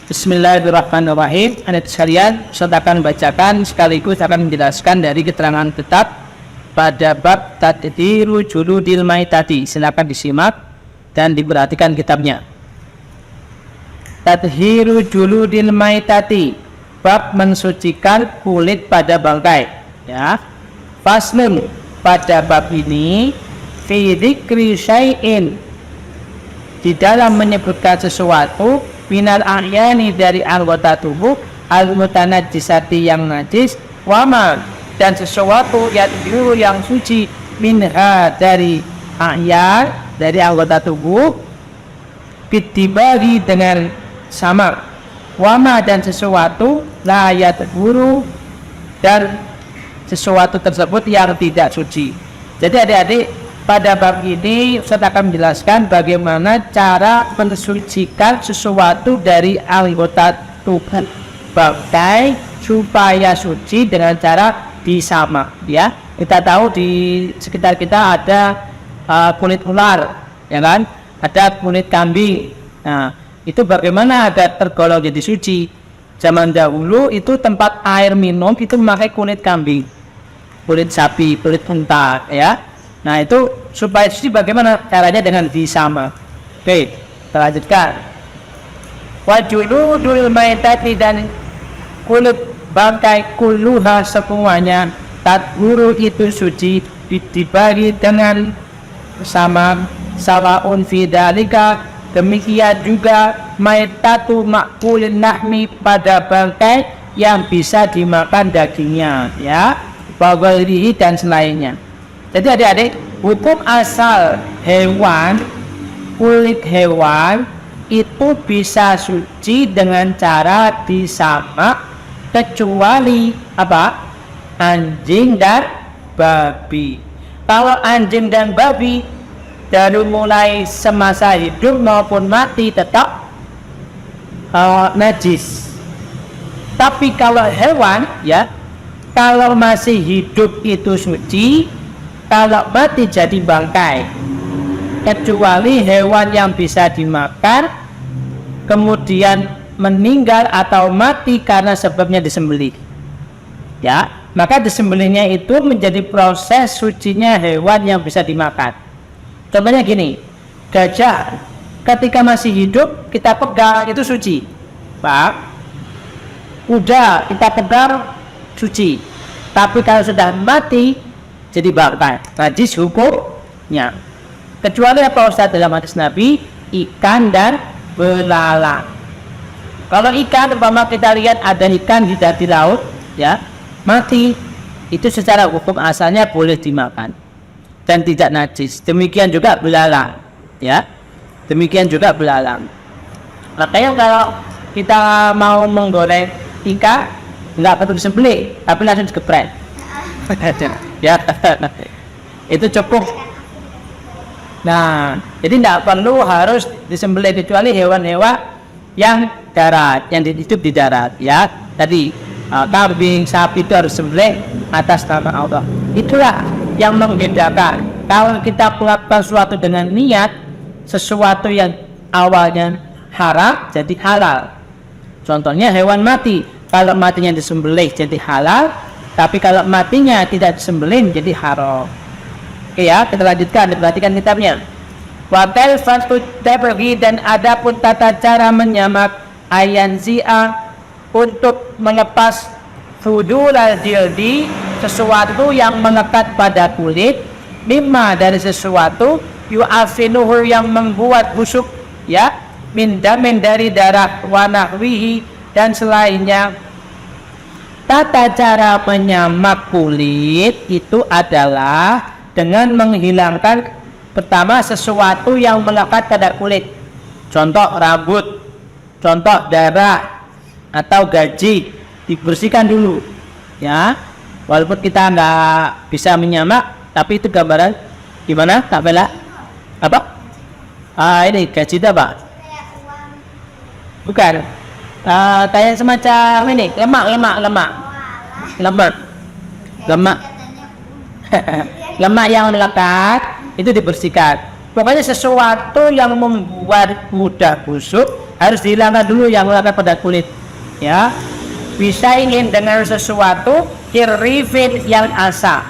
Bismillahirrahmanirrahim. Anak sekalian, saya akan bacakan sekaligus akan menjelaskan dari keterangan tetap pada bab tadhiru juludil maitati. Silakan disimak dan diperhatikan kitabnya. Tadhiru juludil maitati, bab mensucikan kulit pada bangkai. Ya. Faslun, pada bab ini fi dzikri syai'in, di dalam menyebutkan sesuatu minal ahyani, dari anggota tubuh al-mutanajjisati, yang najis, wama, dan sesuatu yang suci minha, dari ahyan, dari anggota tubuh, bitibagi, dengan sama, wama, dan sesuatu la yatahuru, dan sesuatu tersebut yang tidak suci. Jadi adik-adik, pada bab ini Ustaz akan menjelaskan bagaimana cara mensucikan sesuatu dari anggota tubuh bangkai supaya suci dengan cara disama. Ya, kita tahu di sekitar kita ada kulit ular, ya kan? Ada kulit kambing. Nah, itu bagaimana agar tergolong jadi suci? Zaman dahulu itu tempat air minum itu memakai kulit kambing, kulit sapi, kulit unta, ya. Nah, itu supaya suci bagaimana caranya? Dengan disama. Oke, kita lanjutkan. Wajuludul maitati, dan kulit bangkai kulluha semuanya, tadhuru itu suci, dibagi dengan sama, sawaun fi dalika, demikian juga maitatu makulin nahmi, pada bangkai yang bisa dimakan dagingnya, ya, baghairihi, dan selainnya. Jadi adik-adik, hukum asal hewan, kulit hewan itu bisa suci dengan cara disama, kecuali apa? Anjing dan babi. Kalau anjing dan babi dari mulai semasa hidup maupun mati tetap najis. Tapi kalau hewan, ya, kalau masih hidup itu suci, kalau mati jadi bangkai, kecuali hewan yang bisa dimakan kemudian meninggal atau mati karena sebabnya disembelih, ya, maka disembelihnya itu menjadi proses sucinya hewan yang bisa dimakan. Contohnya gini, gajah ketika masih hidup kita pegang itu suci, Pak. Kuda kita pegang suci, tapi kalau sudah mati jadi bangkai, najis hukumnya. Kecuali apa Ustaz? Dalam hadis Nabi, ikan dan belalang. Kalau ikan, umpama kita lihat ada ikan di laut, ya, mati, itu secara hukum asalnya boleh dimakan dan tidak najis. Demikian juga belalang, ya, demikian juga belalang. Makanya kalau kita mau menggoreng ikan, nggak perlu disembelih, tapi langsung digeprek. Ya, itu cukup. Nah, jadi tidak perlu harus disembelih kecuali hewan-hewan yang darat, yang hidup di darat, ya. Tadi kambing, sapi itu harus sembelih atas nama Allah. Itulah yang membedakan. Kalau kita melakukan sesuatu dengan niat, sesuatu yang awalnya haram jadi halal. Contohnya hewan mati, kalau matinya disembelih jadi halal, tapi kalau matinya tidak disembelih jadi haram. Oke, ya, kita lanjutkan, diperhatikan kitabnya. Watel fatu tabri, dan adapun tata cara menyamak ayanzi'a, untuk melepas fudulal jildi, sesuatu yang melekat pada kulit, mimma, dari sesuatu yu'afinuhu, yang membuat busuk, ya, min damin, dari darah, wa nahwihi, dan selainnya. Tata cara menyamak kulit itu adalah dengan menghilangkan pertama sesuatu yang melekat pada kulit. Contoh rambut, contoh darah atau gaji, dibersihkan dulu, ya. Walaupun kita nggak bisa menyamak, tapi itu gambaran gimana, Kak Bella? Apa? Ini gaji itu apa? Bukan. Kayak semacam ini, lemak yang melekat itu dibersihkan. Pokoknya sesuatu yang membuat mudah busuk harus dihilangkan dulu yang melekat pada kulit. Ya, bisa ingin dengan sesuatu kirrifin yang asa.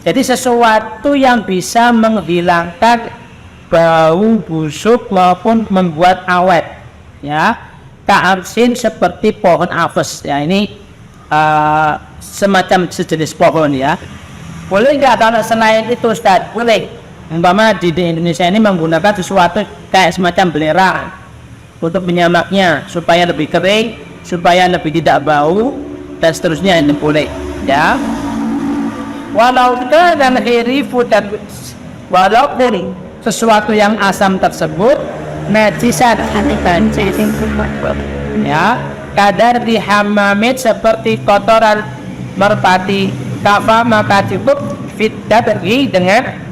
Jadi sesuatu yang bisa menghilangkan bau busuk maupun membuat awet. Ya, ka'arsin seperti pohon apes. Ya, ini semacam sejenis pohon ya. Boleh nggak kalau selain itu Ustaz? Boleh. Umpama di Indonesia ini menggunakan sesuatu kayak semacam belerang untuk menyamaknya supaya lebih kering, supaya lebih tidak bau dan seterusnya, itu boleh ya. Walaupun sesuatu yang asam tersebut najisan ya, kadar dihamamit seperti kotoran merpati, kafa maka cukup fitdah pergi dengan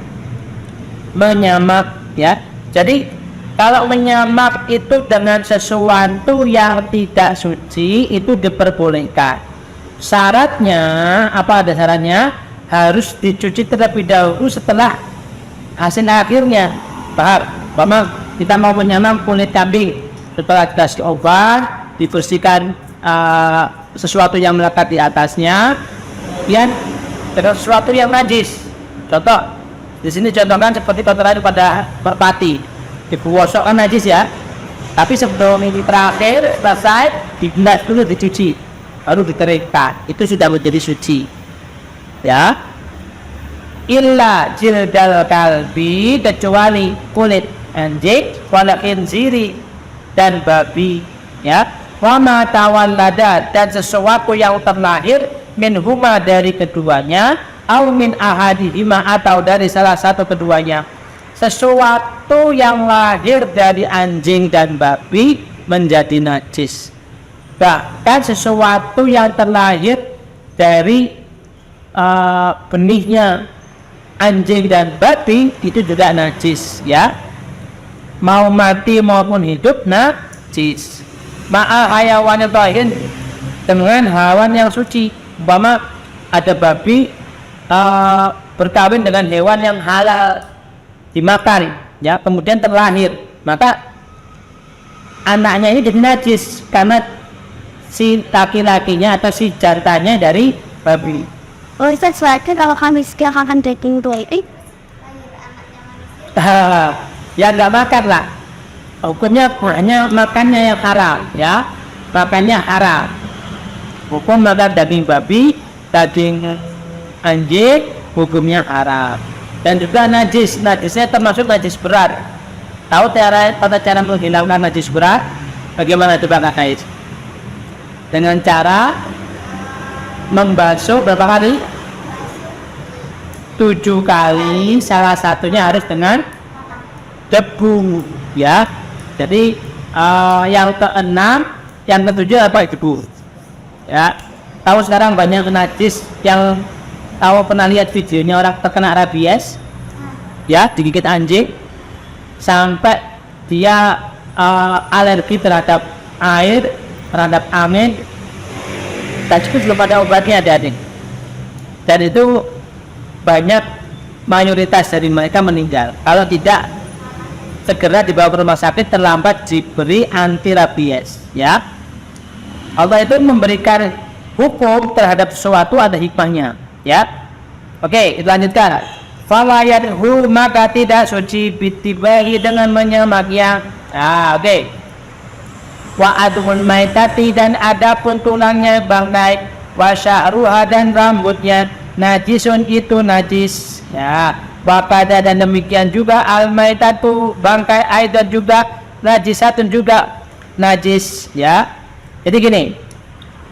menyamak ya. Jadi kalau menyamak itu dengan sesuatu yang tidak suci itu diperbolehkan. Syaratnya apa? Ada syaratnya, harus dicuci terlebih dahulu setelah hasil akhirnya. Paham? Kita mau menyamak kulit kambing, setelah dikasih obat, dibersihkan sesuatu yang melekat di atasnya, kemudian terus sesuatu yang najis. Contoh, di sini contohkan seperti kotoran pada merpati, digosok kan najis ya. Tapi sebelum ini terakhir selesai, dibilas dulu, dicuci, baru dikeringkan, itu sudah menjadi suci. Ya. Illa jildal kalbi, kecuali kulit anjing, wala khinziri dan babi. Ya. Wa ma tawallada, dan sesuatu yang terlahir minhuma dari keduanya, au min ahadihima atau dari salah satu keduanya. Sesuatu yang lahir dari anjing dan babi menjadi najis. Bahkan sesuatu yang terlahir dari benihnya anjing dan babi itu juga najis ya. Mau mati maupun hidup najis. Ma'a hayawanil tahin, dengan hewan yang suci. Umpama ada babi berkawin dengan hewan yang halal dimakan ya, kemudian terlahir, maka anaknya ini jadi najis karena si laki-lakinya atau si jantannya dari babi. Oh, Ustaz, kalau kami sekarang akan daging tuh ya nggak makan lah, hukumnya hanya makannya yang haram ya, makannya haram. Hukum makan daging babi, daging anjing, hukumnya haram. Dan juga najis, najisnya termasuk najis berat. Tahu tata cara menghilangkan najis berat? Bagaimana coba Kak? Dengan cara membasuh berapa kali? 7 kali, salah satunya harus dengan debu ya. Jadi yang keenam, yang ketujuh apa? Debu ya. Tahu sekarang banyak najis yang tahu, pernah lihat videonya orang terkena rabies ya, digigit anjing sampai dia alergi terhadap air, terhadap angin, dan cukup belum ada obatnya adik-adik. Dan itu banyak, mayoritas dari mereka meninggal kalau tidak segera dibawa ke rumah sakit, terlambat diberi anti rabies ya. Allah itu memberikan hukum terhadap sesuatu ada hikmahnya ya. Oke, kita lanjutkan. Falayadhu, maka tidak suci bitibahi dengan menyamaknya. Oke. Wa adhul maitati, dan adapun tulangnya bangkai, wa sya'ruha, dan rambutnya, najisun itu najis ya. Wa pada, dan demikian juga al maitatu, bangkai aidan juga najisatun, juga najis ya. Jadi gini,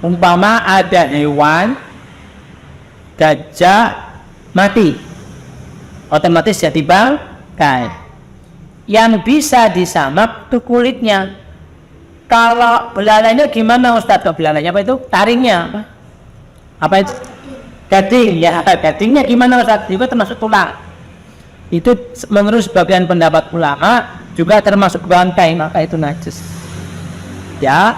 umpama ada hewan gajah mati, otomatis jadi bangkai. Yang bisa disamak itu kulitnya. Kalau belalainya gimana Ustaz? Belalainya apa itu? Taringnya apa itu? Gading ya. Gadingnya gimana Ustaz? Juga termasuk tulang. Itu menurut sebagian pendapat ulama juga termasuk bangkai, maka itu najis ya.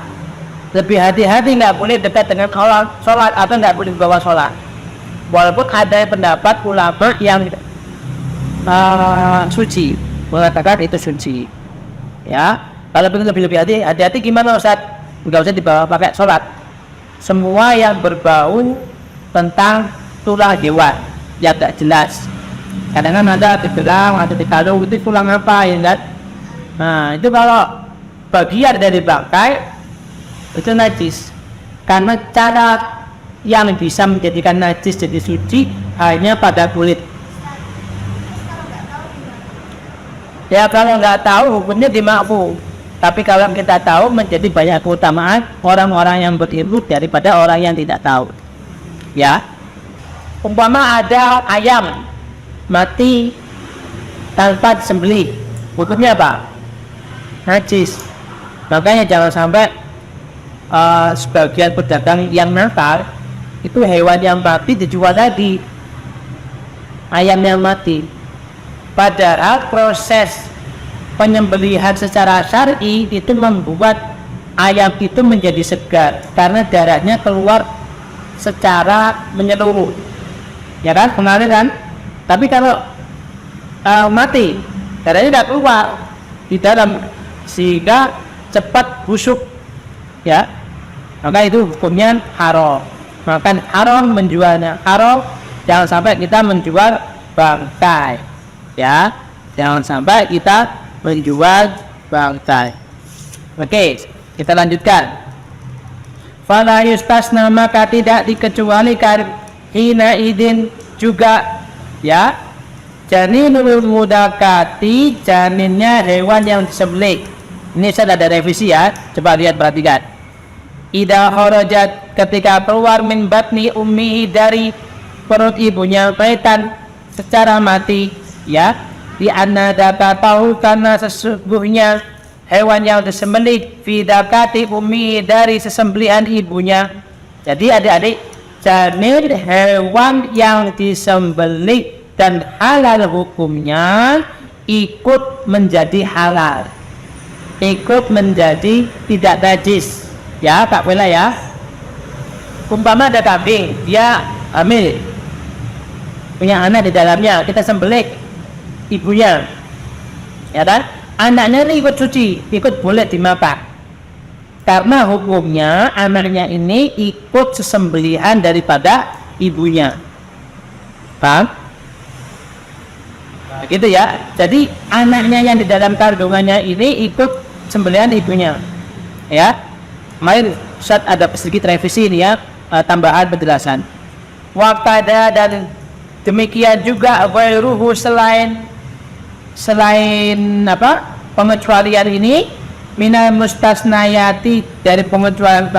Lebih hati-hati, nggak boleh dekat dengan sholat atau nggak boleh bawa sholat. Walaupun ada pendapat ulama yang suci, mengatakan itu suci ya. Kalau pengen lebih hati-hati gimana Ustaz? Enggak usah dibawa pakai sholat. Semua yang berbau tentang tulang hewan yang tak jelas. Kadang-kadang ada dibilang, ada dikandung itu tulang apa ya kan? Nah itu kalau bagian dari bangkai itu najis. Karena cara yang bisa menjadikan najis jadi suci hanya pada kulit. Ya kalau nggak tahu hukumnya dimakfu. Tapi kalau kita tahu menjadi banyak keutamaan orang-orang yang berilmu daripada orang yang tidak tahu. Ya, umpama ada ayam mati tanpa disembelih, hukumnya apa? Najis. Makanya jangan sampai sebagian pedagang yang nakal itu hewan yang mati dijual tadi, ayam yang mati. Padahal proses penyembelihan secara syar'i itu membuat ayam itu menjadi segar karena darahnya keluar secara menyeluruh, ya kan, mengalir kan. Tapi kalau mati darahnya tidak keluar di dalam sehingga cepat busuk, ya, maka itu hukumnya haram. Maka haram menjualnya, haram. Jangan sampai kita menjual bangkai, ya, jangan sampai kita menjual bangkai. Oke, kita lanjutkan. Fala yustasna, maka tidak dikecualikan hina idin juga, ya, janinul mudakati, janinnya hewan yang disembelih. Ini saya ada revisi ya, coba lihat perhatikan. Ida kharajat, ketika keluar min batni ummihi, dari perut ibunya, baitan secara mati, ya, di anna data tahu, karena sesungguhnya hewan yang disembelih fi dakati ummi, dari sesembelihan ibunya. Jadi adik-adik, janin hewan yang disembelih dan halal hukumnya ikut menjadi halal, ikut menjadi tidak najis, ya Kak Wela ya. Umpama ada kambing, dia hamil, punya anak di dalamnya, kita sembelih ibunya, ya kan, anaknya ini ikut suci, ikut boleh dimakan karena hukumnya anaknya ini ikut sesembelihan daripada ibunya. Paham? Gitu ya. Jadi anaknya yang di dalam kandungannya ini ikut sembelihan ibunya, ya. Kemarin Ustaz ada sedikit revisi ini ya, tambahan penjelasan. Wakada, dan demikian juga ghairuhu, selain apa, pengecualian ini, minal mustasnayati, dari pengecualian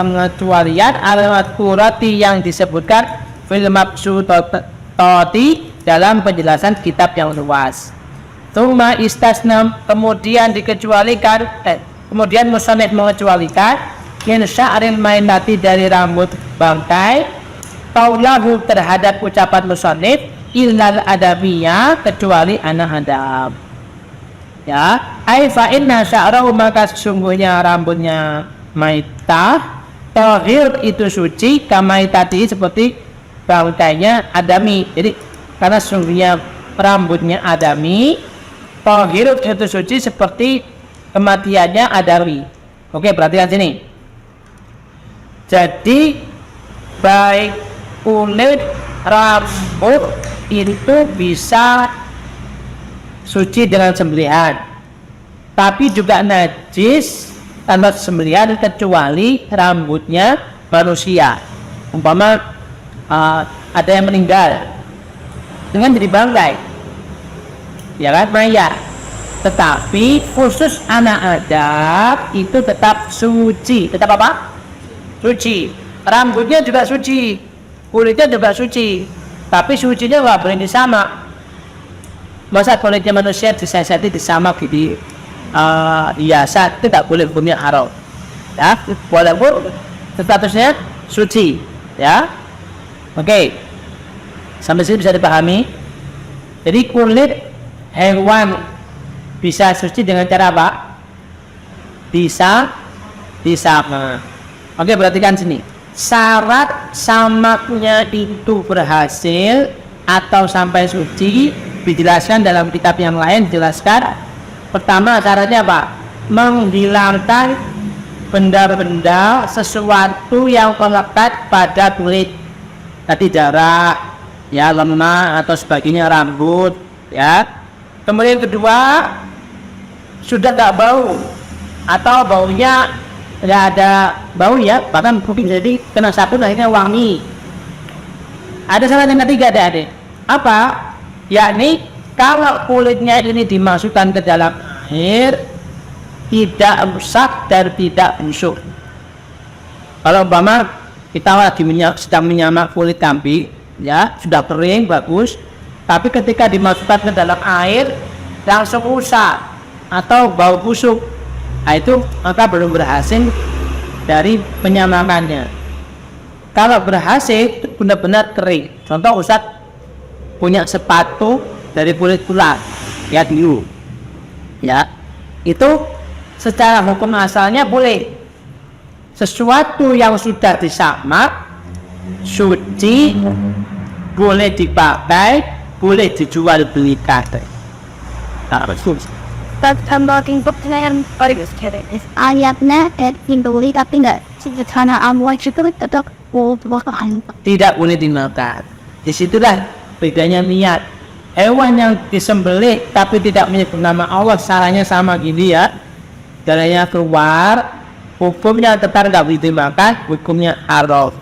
al-madhkurati yang disebutkan fil mabsutati, dalam penjelasan kitab yang luas. Tsumma istasna, kemudian dikecualikan, kemudian musannif mengecualikan min sya'ril mainati, dari rambut bangkai, qaulahu, terhadap ucapan musannif, illal adabiyah, kecuali anak adab, ya. Ai fa inna sya'rahu, maka sesungguhnya rambutnya maitah, tahir itu suci, kamaitati, seperti bangkainya adami. Jadi karena sesungguhnya rambutnya adami, tahir itu suci seperti kematiannya adami. Oke, perhatikan sini. Jadi baik kulit, rambut itu bisa suci dengan sembelihan, tapi juga najis tanpa sembelihan kecuali rambutnya manusia. Umpama ada yang meninggal dengan jadi bangkai, ya kan, mayat, tetapi khusus anak Adam itu tetap suci. Tetap apa? Suci. Rambutnya juga suci, kulitnya juga suci, tapi sucinya nggak boleh disama. Masa kulitnya manusia disesati disama gitu, hiasan, itu tidak boleh, hukumnya haram, ya. Walaupun statusnya suci, ya. Oke, sampai sini bisa dipahami. Jadi kulit hewan bisa suci dengan cara apa? Bisa disama. Oke, perhatikan sini. Syarat samaknya itu berhasil atau sampai suci dijelaskan dalam kitab yang lain. Dijelaskan pertama syaratnya apa? menghilangkan benda-benda sesuatu yang melekat pada kulit. Tadi darah, ya, lemak atau sebagainya, rambut, ya. Kemudian kedua, sudah tak bau atau baunya tidak ada bau, ya, bahkan mungkin jadi kena sabun akhirnya wangi. Ada syarat yang ketiga, adik-adik. Apa? Yakni kalau kulitnya ini dimasukkan ke dalam air, tidak rusak dan tidak busuk. Kalau umpama kita lagi sedang menyamak kulit kambing, ya, sudah kering bagus, tapi ketika dimasukkan ke dalam air langsung rusak atau bau busuk, nah itu maka belum berhasil dari penyamakannya. Kalau berhasil, itu benar-benar kering. Contoh, Ustaz punya sepatu dari kulit ular, ya, dulu, ya, itu secara hukum asalnya boleh. Sesuatu yang sudah disamak, suci, boleh dipakai, boleh dijual belikan. Nah, ayatnya dibeli tapi nggak sederhana amwal itu tetap tidak boleh dimakan. Disitulah bedanya niat. Hewan yang disembelih tapi tidak menyebut nama Allah, salahnya sama gini, ya. Darahnya keluar, hukumnya tetap tidak boleh dimakan, hukumnya haram.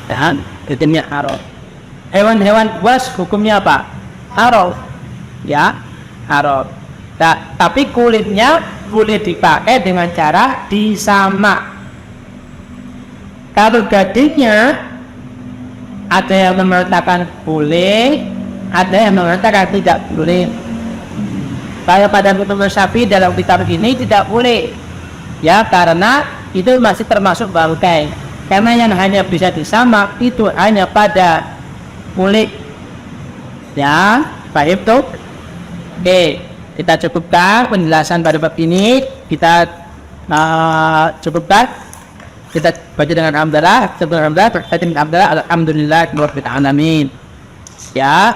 Ya, hukumnya haram. Hewan-hewan buas hukumnya apa? Haram. Ya, haram. Nah, tapi kulitnya boleh dipakai dengan cara disamak. Kalau gadingnya, ada yang mengatakan boleh, ada yang mengatakan tidak boleh. Kalau pada Imam Syafi'i dalam kitab ini tidak boleh, ya, karena itu masih termasuk bangkai. Karena yang hanya bisa disamak itu hanya pada kulit. Ya, baik tuh. Oke, kita cukupkan penjelasan pada bab ini. Kita cukupkan. Kita baca dengan alhamdulillah, alhamdulillah, alhamdulillah, alhamdulillah, ya.